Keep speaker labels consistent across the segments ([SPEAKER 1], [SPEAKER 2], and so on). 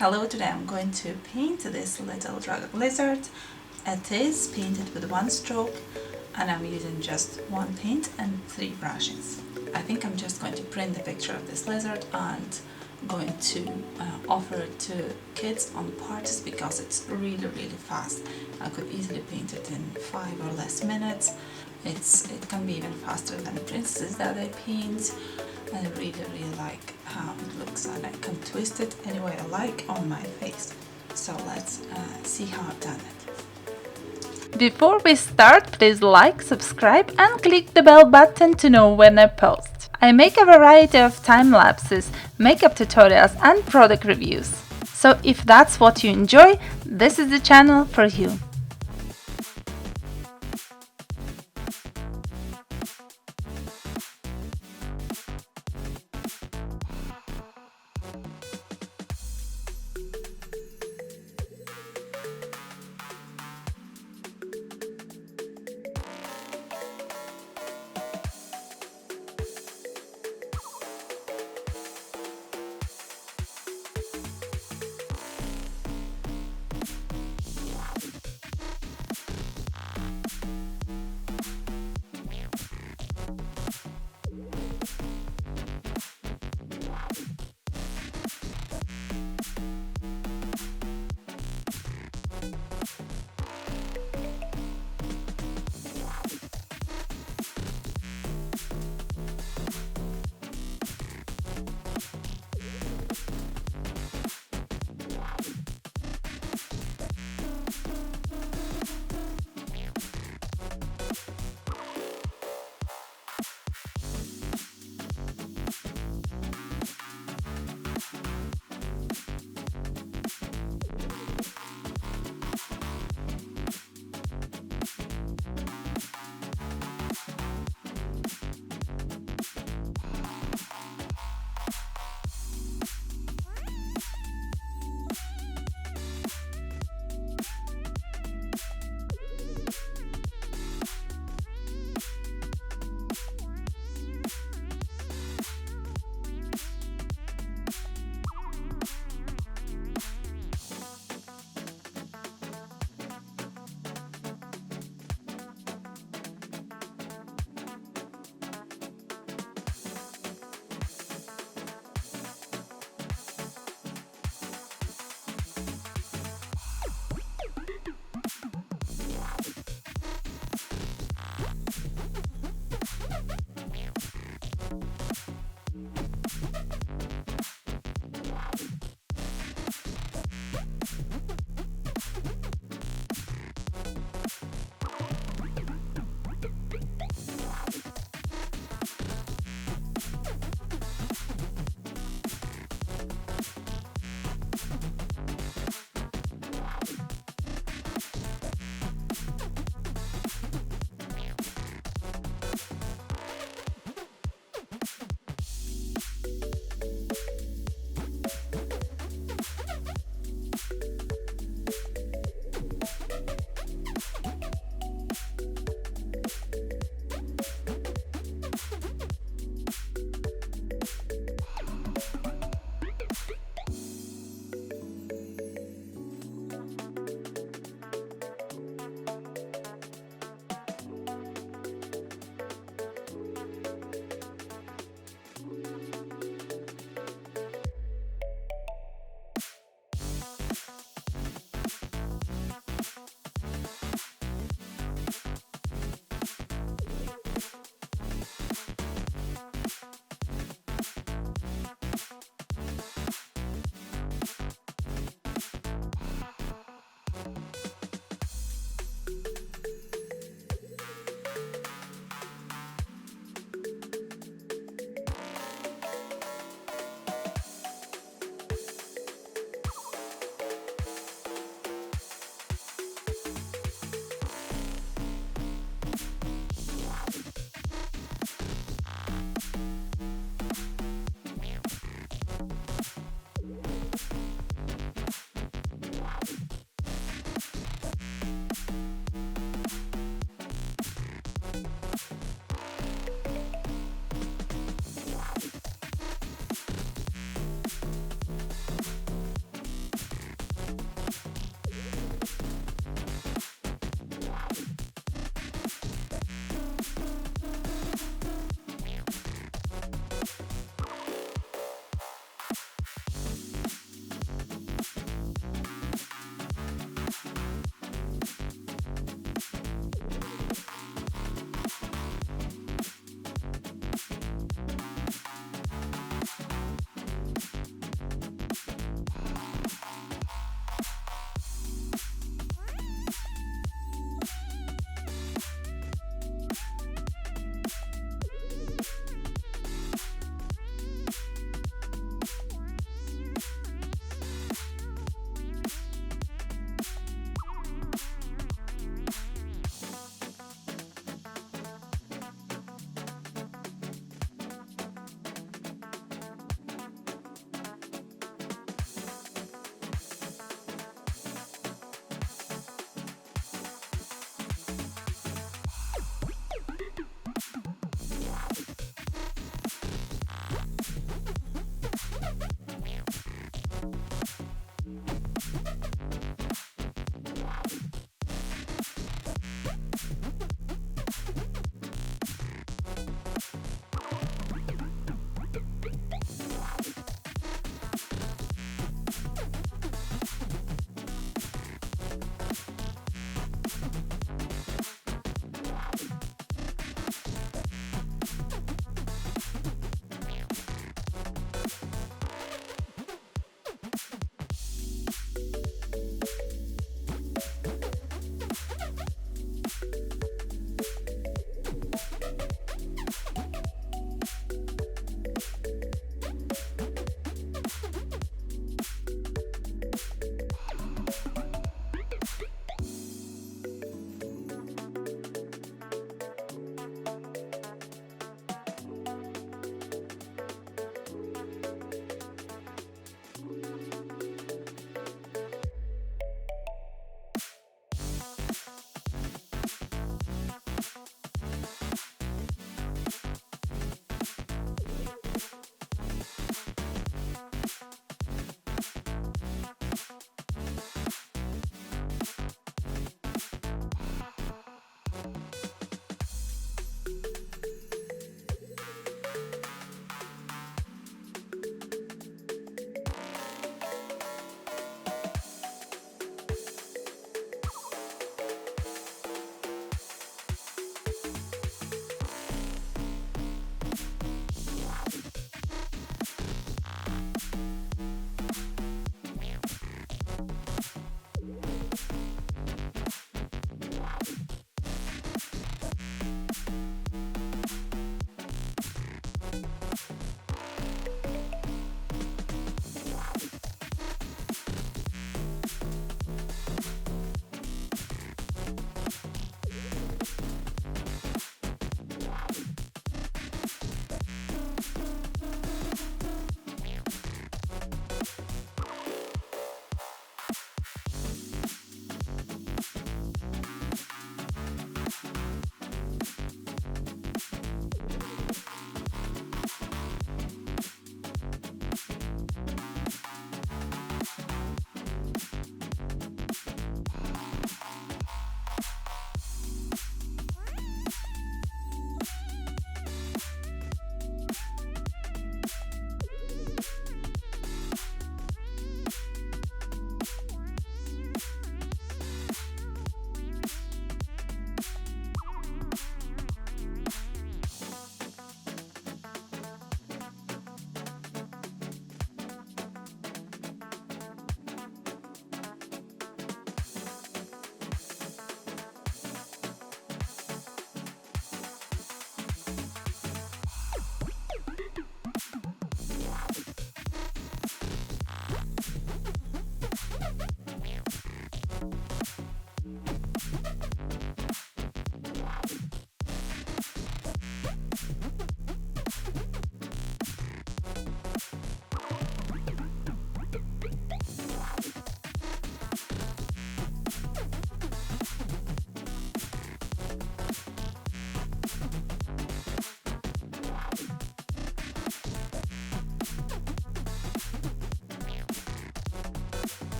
[SPEAKER 1] Hello, today I'm going to paint this little dragon lizard. It is painted with one stroke and I'm using just one paint and 3 brushes. I think I'm just going to print the picture of this lizard and going to offer it to kids on parties because it's really fast. I could easily paint it in 5 or less minutes. It can be even faster than princesses that I paint. I really like how it looks and I can twist it any way I like on my face. So let's see how I've done it.
[SPEAKER 2] Before we start, please like, subscribe and click the bell button to know when I post. I make a variety of time lapses, makeup tutorials and product reviews. So if that's what you enjoy, this is the channel for you.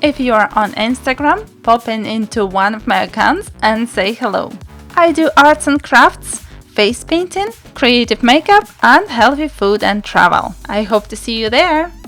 [SPEAKER 2] If you are on Instagram, pop into one of my accounts and say hello. I do arts and crafts, face painting, creative makeup, and healthy food and travel. I hope to see you there!